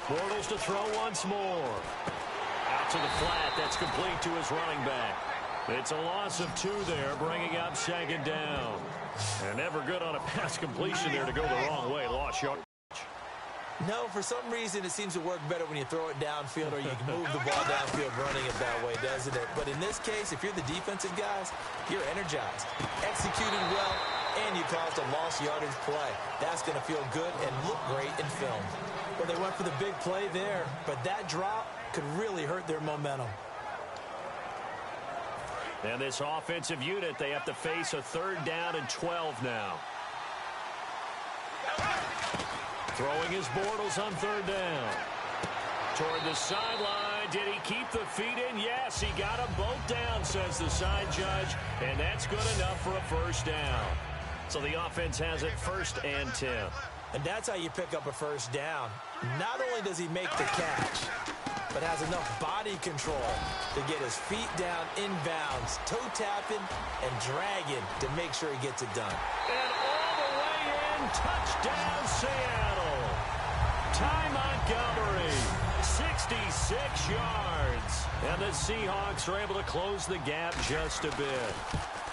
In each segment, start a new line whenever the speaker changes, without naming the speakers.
Bortles to throw once more. Out to the flat. That's complete to his running back. It's a loss of 2 there, bringing up second down. And never good on a pass completion there to go the wrong way. Lost yard.
No, for some reason it seems to work better when you throw it downfield or you can move the ball downfield running it that way, doesn't it? But in this case, if you're the defensive guys, you're energized, executed well, and you caused a lost yardage play. That's going to feel good and look great in film. Well, they went for the big play there, but that drop could really hurt their momentum.
And this offensive unit, they have to face a 3rd down and 12 now. Throwing his Bortles on 3rd down. Toward the sideline. Did he keep the feet in? Yes, he got them both down, says the side judge. And that's good enough for a 1st down. So the offense has it 1st and 10.
And that's how you pick up a 1st down. Not only does he make the catch, but has enough body control to get his feet down inbounds, toe tapping and dragging to make sure he gets it done.
And all the way in, touchdown Seattle. Ty Montgomery, 66 yards. And the Seahawks are able to close the gap just a bit.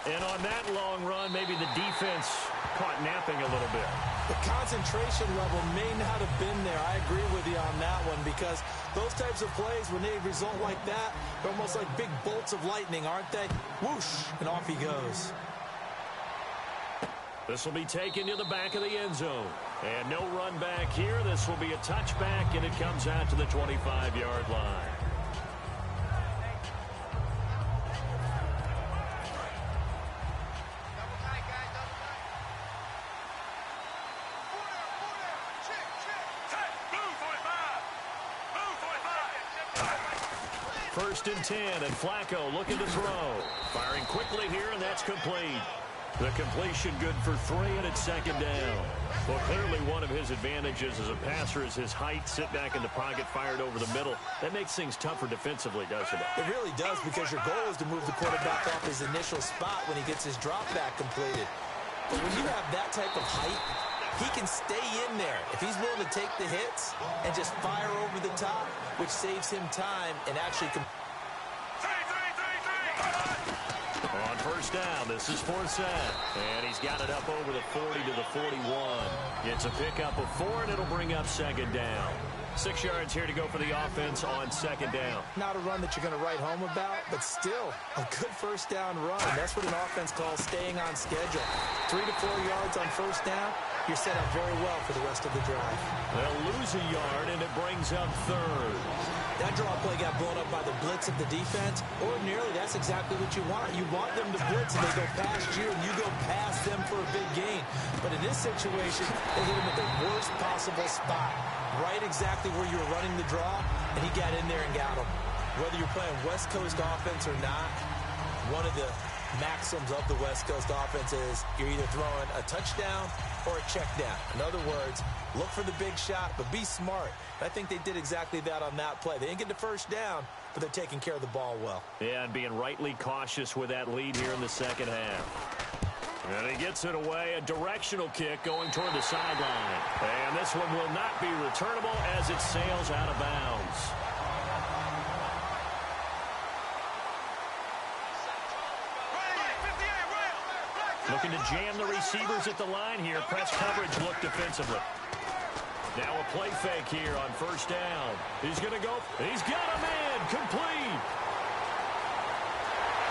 And on that long run, maybe the defense caught napping a little bit.
The concentration level may not have been there. I agree with you on that one because those types of plays, when they result like that, they're almost like big bolts of lightning, aren't they? Whoosh, and off he goes.
This will be taken to the back of the end zone. And no run back here. This will be a touchback, and it comes out to the 25-yard line. First and 10, and Flacco looking to throw. Firing quickly here, and that's complete. The completion good for 3, and it's 2nd down. Well, clearly one of his advantages as a passer is his height. Sit back in the pocket, fired over the middle. That makes things tougher defensively, doesn't it?
It really does, because your goal is to move the quarterback off his initial spot when he gets his drop back completed. But when you have that type of height, he can stay in there if he's willing to take the hits and just fire over the top, which saves him time and actually
on 1st down, this is Forsett. And he's got it up over the 40 to the 41. Gets a pickup of 4, and it'll bring up 2nd down. 6 yards here to go for the offense on 2nd down.
Not a run that you're going to write home about, but still a good 1st down run. That's what an offense calls staying on schedule. 3 to 4 yards on 1st down. You're set up very well for the rest of the drive.
They'll lose a yard, and it brings up 3rd.
That draw play got blown up by the blitz of the defense. Ordinarily, that's exactly what you want. You want them to blitz, and they go past you, and you go past them for a big gain. But in this situation, they hit him at the worst possible spot. Right exactly where you were running the draw, and he got in there and got him. Whether you're playing West Coast offense or not, one of the maxims of the West Coast offense is you're either throwing a touchdown or a check down. In other words, look for the big shot, but be smart. I think they did exactly that on that play. They didn't get the 1st down, but they're taking care of the ball well.
Yeah, and being rightly cautious with that lead here in the 2nd half. And he gets it away, a directional kick going toward the sideline. And this one will not be returnable as it sails out of bounds. Looking to jam the receivers at the line here. Press coverage look defensively. Now a play fake here on 1st down. He's going to go. He's got a man. Complete.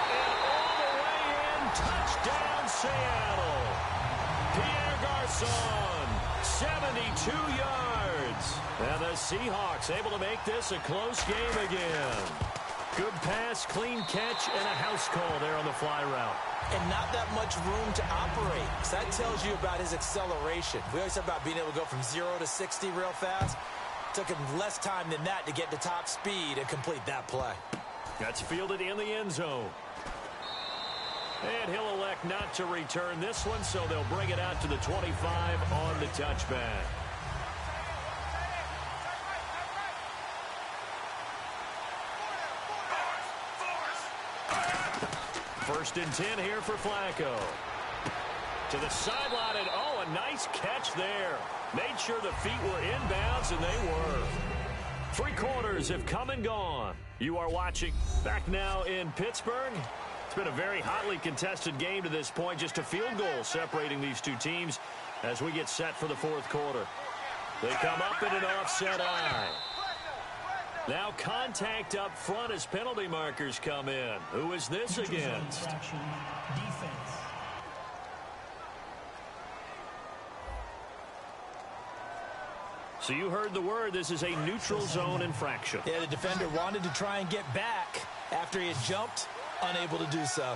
And all the way in. Touchdown, Seattle. Pierre Garçon, 72 yards. And the Seahawks able to make this a close game again. Good pass, clean catch, and a house call there on the fly route.
And not that much room to operate. So that tells you about his acceleration. We always talk about being able to go from 0 to 60 real fast. Took him less time than that to get to top speed and complete that play.
That's fielded in the end zone. And he'll elect not to return this one, so they'll bring it out to the 25 on the touchback. First and 10 here for Flacco. To the sideline, and oh, a nice catch there. Made sure the feet were inbounds, and they were. Three quarters have come and gone. You are watching back now in Pittsburgh. It's been a very hotly contested game to this point. Just a field goal separating these two teams as we get set for the fourth quarter. They come up in an offset eye. Now contact up front as penalty markers come in. Who is this against? So you heard the word. This is a neutral zone infraction.
Yeah, the defender wanted to try and get back after he had jumped, unable to do so.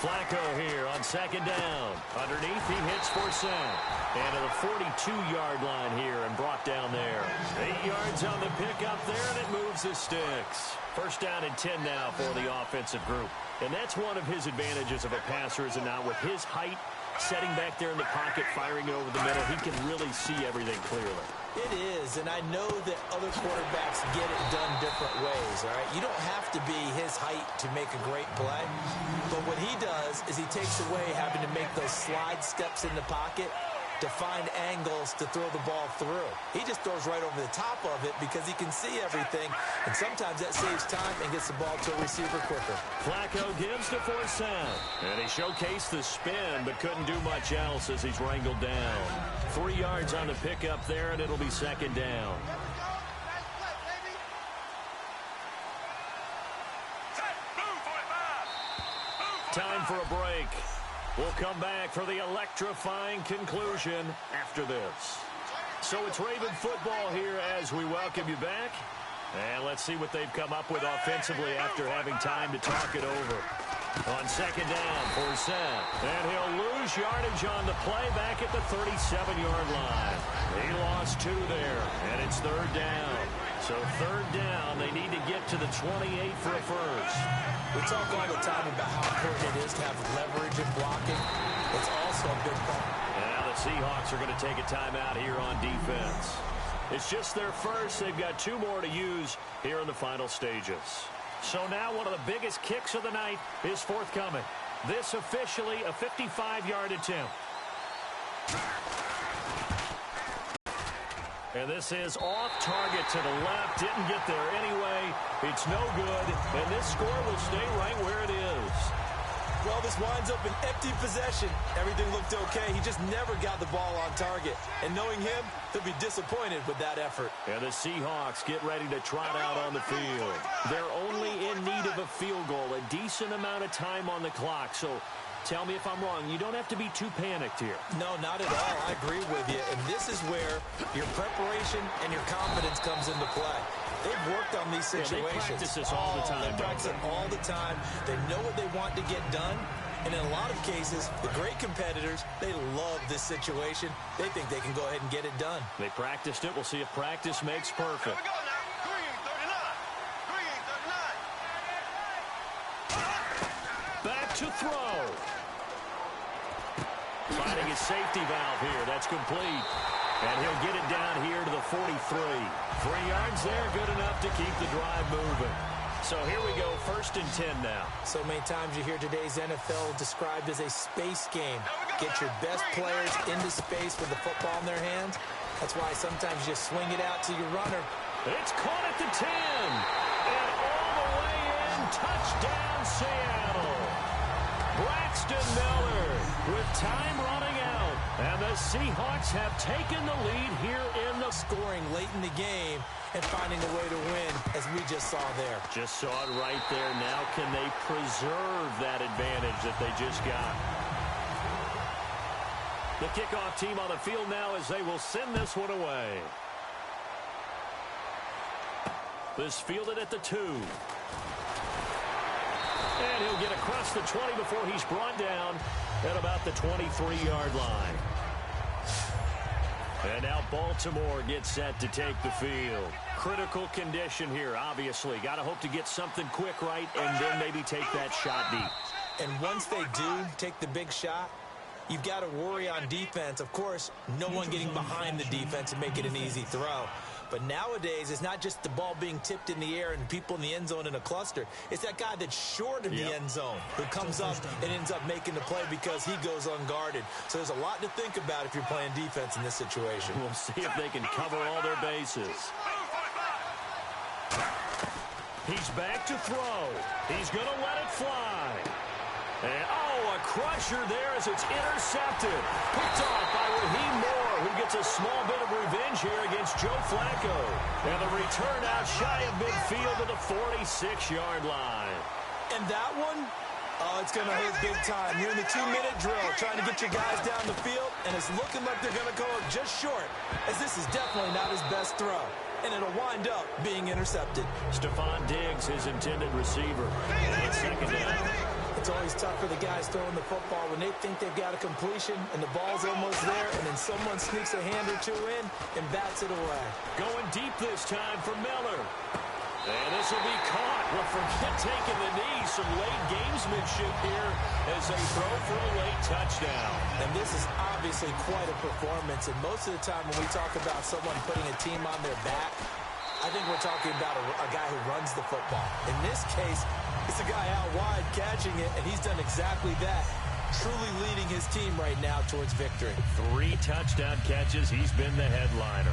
Flacco here on second down. Underneath, he hits for sack. And to the 42-yard line here and brought down there. 8 yards on the pickup there, and it moves the sticks. First down and 10 now for the offensive group. And that's one of his advantages of a passer, is it not? With his height, setting back there in the pocket, firing it over the middle, he can really see everything clearly.
It is, and I know that other quarterbacks get it done different ways, all right? You don't have to be his height to make a great play, but what he does is he takes away having to make those slide steps in the pocket to find angles to throw the ball through. He just throws right over the top of it because he can see everything, and sometimes that saves time and gets the ball to a receiver quicker.
Flacco gives to Forsett, and he showcased the spin but couldn't do much else as he's wrangled down. 3 yards on the pickup there, and it'll be second down. Time for a break. We'll come back for the electrifying conclusion after this. So it's Raven football here as we welcome you back. And let's see what they've come up with offensively after having time to talk it over. On second down, Forsett. And he'll lose yardage on the play back at the 37-yard line. He lost 2 there, and it's third down. So third down, they need to get to the 28 for a first.
We talk all the time about how important it is to have leverage in blocking. It's also a big part.
And now the Seahawks are going to take a timeout here on defense. It's just their first. They've got 2 more to use here in the final stages. So now one of the biggest kicks of the night is forthcoming. This officially a 55-yard attempt. And this is off target to the left. Didn't get there anyway. It's no good. And this score will stay right where it is.
Well, this winds up an empty possession. Everything looked okay. He just never got the ball on target. And knowing him, he'll be disappointed with that effort.
And the Seahawks get ready to trot out on the field. They're only in need of a field goal, a decent amount of time on the clock. So tell me if I'm wrong. You don't have to be too panicked here.
No, not at all. I agree with you. And this is where your preparation and your confidence comes into play. They've worked on these situations.
They practice this all the time.
They practice it all the time. They know what they want to get done. And in a lot of cases, the great competitors, they love this situation. They think they can go ahead and get it done.
They practiced it. We'll see if practice makes perfect. Back to throw. Finding his safety valve here. That's complete. And he'll get it down here to the 43. 3 yards there, good enough to keep the drive moving. So here we go, first and 10 now.
So many times you hear today's NFL described as a space game. Get your best players into space with the football in their hands. That's why sometimes you just swing it out to your runner.
It's caught at the 10. And all the way in, touchdown Seattle. Braxton Miller with time running out. And the Seahawks have taken the lead here in the
scoring late in the game and finding a way to win, as we just saw there.
Just saw it right there. Now can they preserve that advantage that they just got? The kickoff team on the field now as they will send this one away. This fielded at the 2. And he'll get across the 20 before he's brought down at about the 23-yard line. And now Baltimore gets set to take the field. Critical condition here, obviously. Got to hope to get something quick right and then maybe take that shot deep.
And once they do take the big shot, you've got to worry on defense. Of course, no one getting behind the defense and make it an easy throw. But nowadays, it's not just the ball being tipped in the air and people in the end zone in a cluster. It's that guy that's short in the end zone who comes up and ends up making the play because he goes unguarded. So there's a lot to think about if you're playing defense in this situation.
We'll see if they can cover all their bases. He's back to throw. He's going to let it fly. And, a crusher there as it's intercepted. Picked off by Raheem Moore, who gets a small bit of revenge here against Joe Flacco. And the return out shy of midfield to the 46-yard line.
And that one, it's going to hurt big time. You're in the 2-minute drill trying to get your guys down the field, and it's looking like they're going to go up just short, as this is definitely not his best throw. And it'll wind up being intercepted.
Stephon Diggs, his intended receiver. And it's second down.
It's always tough for the guys throwing the football when they think they've got a completion and the ball's almost there, and then someone sneaks a hand or two in and bats it away.
Going deep this time for Miller. And this will be caught. Well, forget taking the knee. Some late gamesmanship here as they throw for a late touchdown.
And this is obviously quite a performance. And most of the time when we talk about someone putting a team on their back, I think we're talking about a guy who runs the football. In this case, it's a guy out wide catching it, and he's done exactly that, truly leading his team right now towards victory.
3 touchdown catches. He's been the headliner.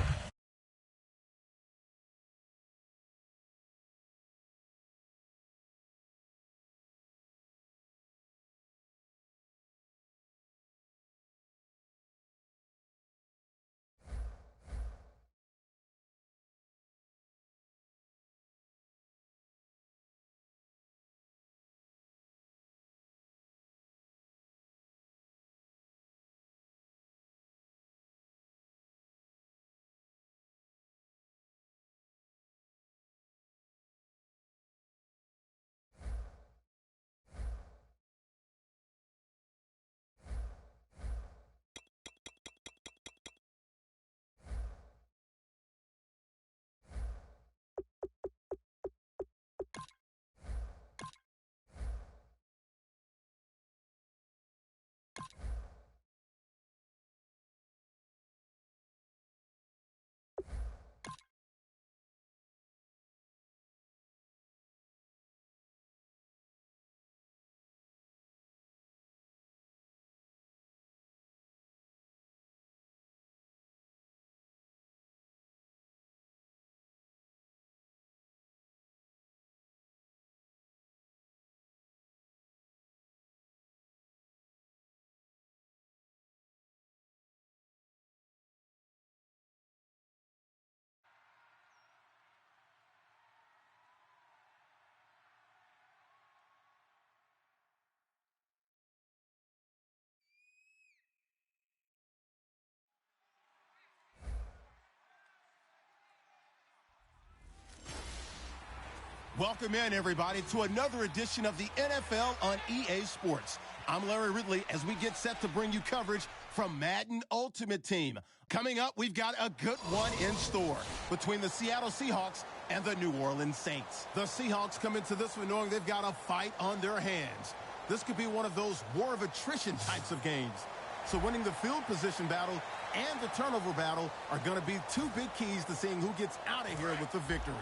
Welcome in, everybody, to another edition of the NFL on EA Sports. I'm Larry Ridley as we get set to bring you coverage from Madden Ultimate Team. Coming up, we've got a good one in store between the Seattle Seahawks and the New Orleans Saints. The Seahawks come into this one knowing they've got a fight on their hands. This could be one of those war of attrition types of games. So winning the field position battle and the turnover battle are going to be 2 big keys to seeing who gets out of here with the victory.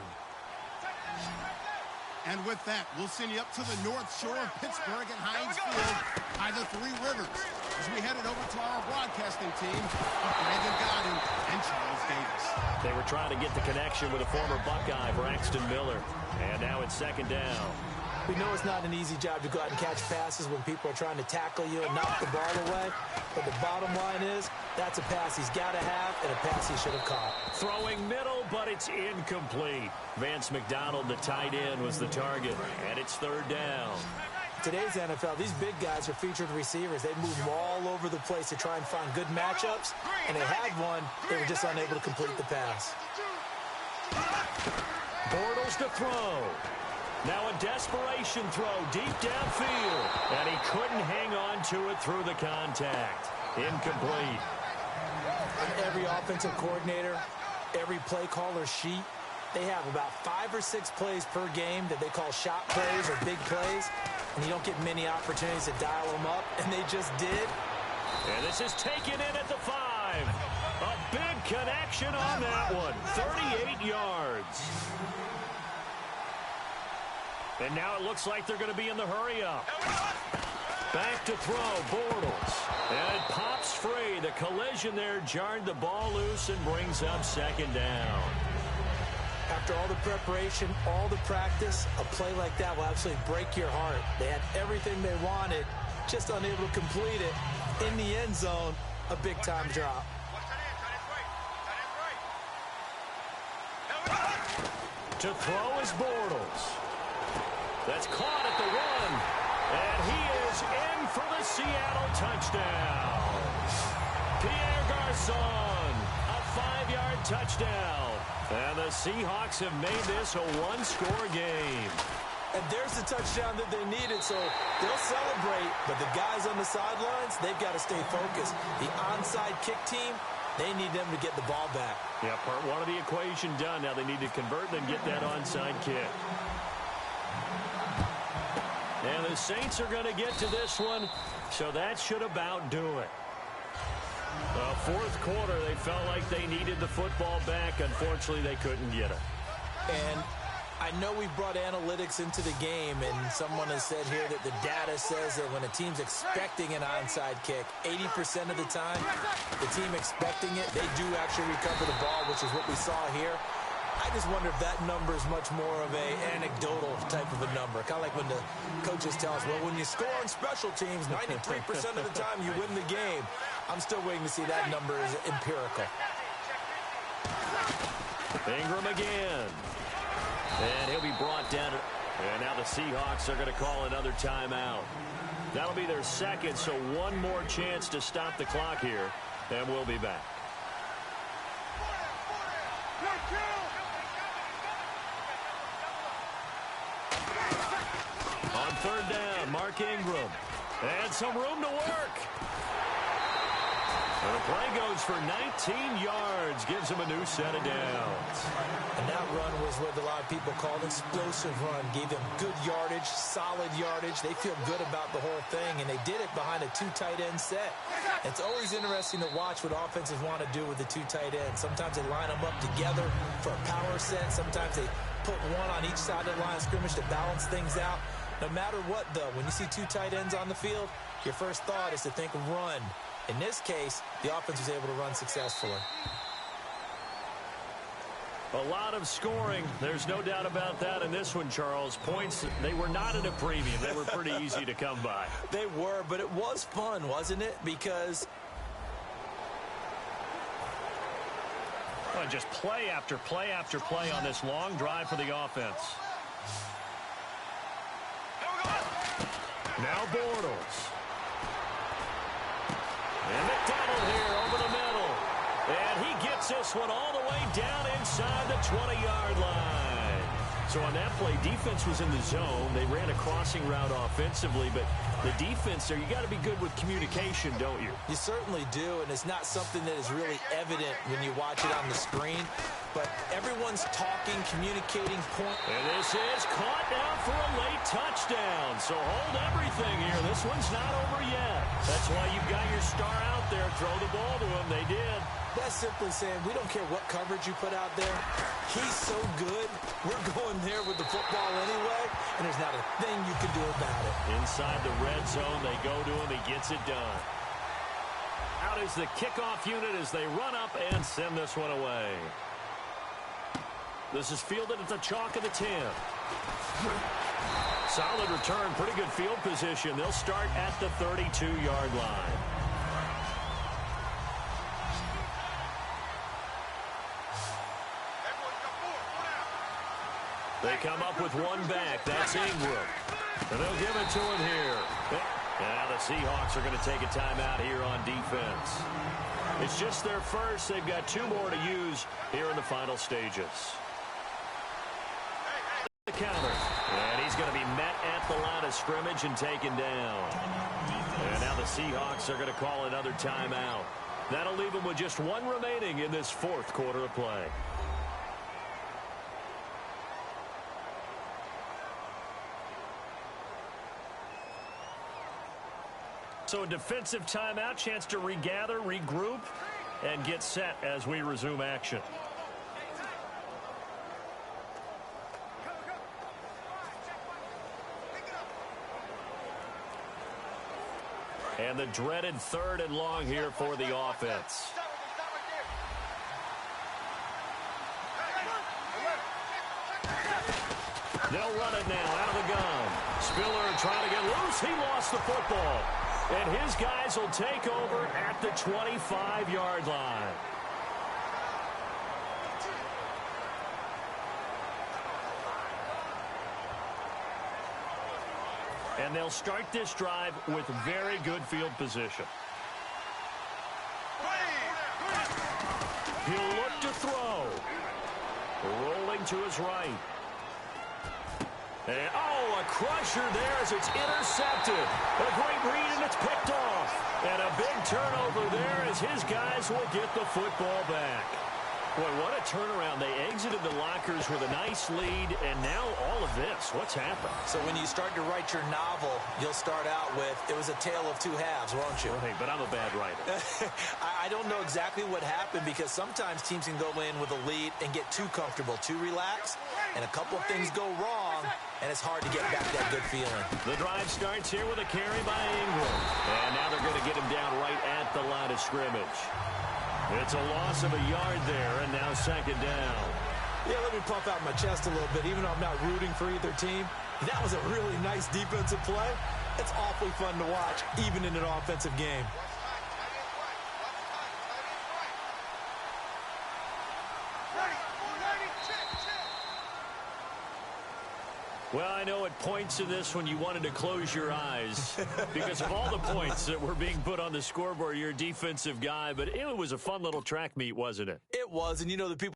And with that, we'll send you up to the north shore of Pittsburgh and Heinz Field by the Three Rivers as we headed over to our broadcasting team of Brandon Godden and Charles Davis.
They were trying to get the connection with a former Buckeye, Braxton Miller. And now it's second down.
We know it's not an easy job to go out and catch passes when people are trying to tackle you and knock the ball away. But the bottom line is, that's a pass he's got to have and a pass he should have caught.
Throwing middle, but it's incomplete. Vance McDonald, the tight end, was the target. And it's third down.
Today's NFL, these big guys are featured receivers. They move all over the place to try and find good matchups. And they had one. They were just unable to complete the pass.
Bortles to throw. Now a desperation throw deep downfield. And he couldn't hang on to it through the contact. Incomplete.
Every offensive coordinator, every play caller sheet, they have about 5 or 6 plays per game that they call shot plays or big plays. And you don't get many opportunities to dial them up. And they just did.
And this is taken in at the 5. A big connection on that one. 38 yards. And now it looks like they're going to be in the hurry-up. Back to throw, Bortles. And it pops free. The collision there jarred the ball loose and brings up second down.
After all the preparation, all the practice, a play like that will absolutely break your heart. They had everything they wanted, just unable to complete it. In the end zone, a big-time drop.
To throw is Bortles. That's caught at the 1. And he is in for the Seattle touchdown. Pierre Garçon, a 5-yard touchdown. And the Seahawks have made this a one-score game.
And there's the touchdown that they needed, so they'll celebrate. But the guys on the sidelines, they've got to stay focused. The onside kick team, they need them to get the ball back.
Yeah, part one of the equation done. Now they need to convert and get that onside kick. And the Saints are going to get to this one, so that should about do it. Fourth quarter, they felt like they needed the football back. Unfortunately, they couldn't get it.
And I know we brought analytics into the game, and someone has said here that the data says that when a team's expecting an onside kick, 80% of the time, the team expecting it, they do actually recover the ball, which is what we saw here. I just wonder if that number is much more of an anecdotal type of a number. Kind of like when the coaches tell us, well, when you score on special teams, 93% of the time you win the game. I'm still waiting to see that number is empirical.
Ingram again. And he'll be brought down. And now the Seahawks are going to call another timeout. That'll be their second, so one more chance to stop the clock here. And we'll be back. On third down, Mark Ingram. And some room to work. And the play goes for 19 yards. Gives him a new set of downs.
And that run was what a lot of people call an explosive run. Gave them good yardage, solid yardage. They feel good about the whole thing, and they did it behind a 2 tight end set. It's always interesting to watch what offenses want to do with the 2 tight ends. Sometimes they line them up together for a power set. Sometimes they put one on each side of the line of scrimmage to balance things out. No matter what, though, when you see 2 tight ends on the field, your first thought is to think of run. In this case, the offense was able to run successfully.
A lot of scoring. There's no doubt about that in this one, Charles. Points, they were not at a premium. They were pretty easy to come by.
They were, but it was fun, wasn't it? Because
well, just play after play after play on this long drive for the offense. Now Bortles. And McDonald here over the middle. And he gets this one all the way down inside the 20-yard line. So on that play, defense was in the zone. They ran a crossing route offensively, but the defense there, you got to be good with communication, don't you?
You certainly do, and it's not something that is really evident when you watch it on the screen. But everyone's talking, communicating, point.
And this is caught now for a late touchdown. So hold everything here. This one's not over yet. That's why you've got your star out there. Throw the ball to him. They did.
That's simply saying we don't care what coverage you put out there. He's so good. We're going there with the football anyway, and there's not a thing you can do about it.
Inside the red zone, they go to him. He gets it done. Out is the kickoff unit as they run up and send this one away. This is fielded at the chalk of the 10. Solid return, pretty good field position. They'll start at the 32-yard line. They come up with one back. That's Ingram. And they'll give it to him here. Now the Seahawks are going to take a timeout here on defense. It's just their first. They've got 2 more to use here in the final stages. The counter. And he's going to be met at the line of scrimmage and taken down. And now the Seahawks are going to call another timeout. That'll leave them with just 1 remaining in this fourth quarter of play. So a defensive timeout, chance to regather, regroup, and get set as we resume action. And the dreaded 3rd and long here for the offense. They'll run it now out of the gun. Spiller trying to get loose. He lost the football. And his guys will take over at the 25-yard line. And they'll start this drive with very good field position. He'll look to throw. Rolling to his right. And, oh, a crusher there as it's intercepted. A great read, and it's picked off. And a big turnover there as his guys will get the football back. Boy, what a turnaround. They exited the lockers with a nice lead, and now all of this. What's happened?
So when you start to write your novel, you'll start out with, it was a tale of two halves, won't you?
Hey, but I'm a bad writer.
I don't know exactly what happened, because sometimes teams can go in with a lead and get too comfortable, too relaxed, and a couple of things go wrong, and it's hard to get back that good feeling.
The drive starts here with a carry by Ingram. And now they're going to get him down right at the line of scrimmage. It's a loss of a yard there, and now 2nd down.
Yeah, let me puff out my chest a little bit, even though I'm not rooting for either team. That was a really nice defensive play. It's awfully fun to watch, even in an offensive game.
Well, I know at points in this when you wanted to close your eyes because of all the points that were being put on the scoreboard. You're a defensive guy, but it was a fun little track meet, wasn't it?
It was, and you know the people